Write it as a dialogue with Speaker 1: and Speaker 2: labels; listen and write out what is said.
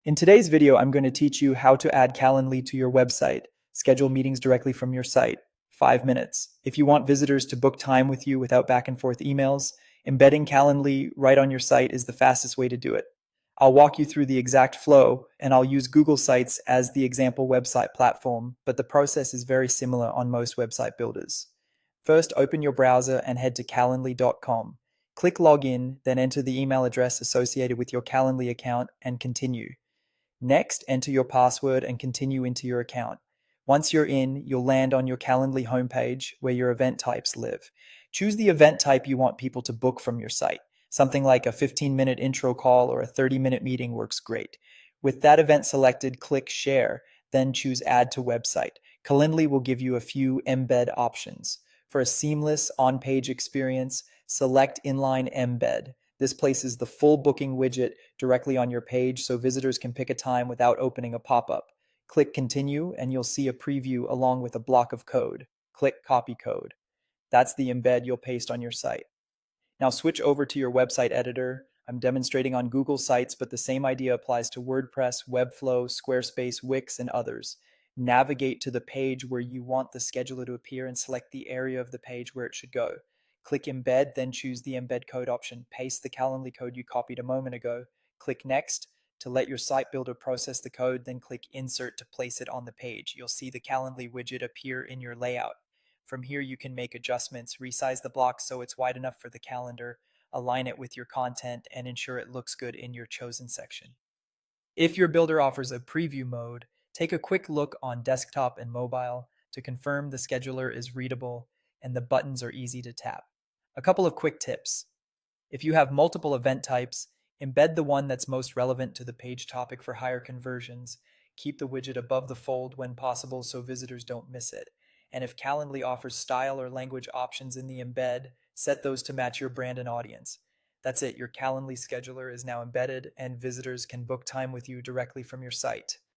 Speaker 1: In today's video, I'm going to teach you how to add Calendly to your website. Schedule meetings directly from your site. 5 minutes. If you want visitors to book time with you without back and forth emails, embedding Calendly right on your site is the fastest way to do it. I'll walk you through the exact flow, and I'll use Google Sites as the example website platform, but the process is very similar on most website builders. First, open your browser and head to calendly.com. Click Login, then enter the email address associated with your Calendly account and continue. Next, enter your password and continue into your account. Once you're in, you'll land on your Calendly homepage where your event types live. Choose the event type you want people to book from your site. Something like a 15-minute intro call or a 30-minute meeting works great. With that event selected, click Share, then choose Add to Website. Calendly will give you a few embed options. For a seamless on-page experience, select Inline Embed. This places the full booking widget directly on your page so visitors can pick a time without opening a pop-up. Click Continue and you'll see a preview along with a block of code. Click Copy Code. That's the embed you'll paste on your site. Now switch over to your website editor. I'm demonstrating on Google Sites, but the same idea applies to WordPress, Webflow, Squarespace, Wix, and others. Navigate to the page where you want the scheduler to appear and select the area of the page where it should go. Click Embed, then choose the Embed Code option. Paste the Calendly code you copied a moment ago. Click Next to let your site builder process the code, then click Insert to place it on the page. You'll see the Calendly widget appear in your layout. From here, you can make adjustments, resize the block so it's wide enough for the calendar, align it with your content, and ensure it looks good in your chosen section. If your builder offers a preview mode, take a quick look on desktop and mobile to confirm the scheduler is readable and the buttons are easy to tap. A couple of quick tips. If you have multiple event types, embed the one that's most relevant to the page topic for higher conversions. Keep the widget above the fold when possible so visitors don't miss it. And if Calendly offers style or language options in the embed, set those to match your brand and audience. That's it, your Calendly scheduler is now embedded and visitors can book time with you directly from your site.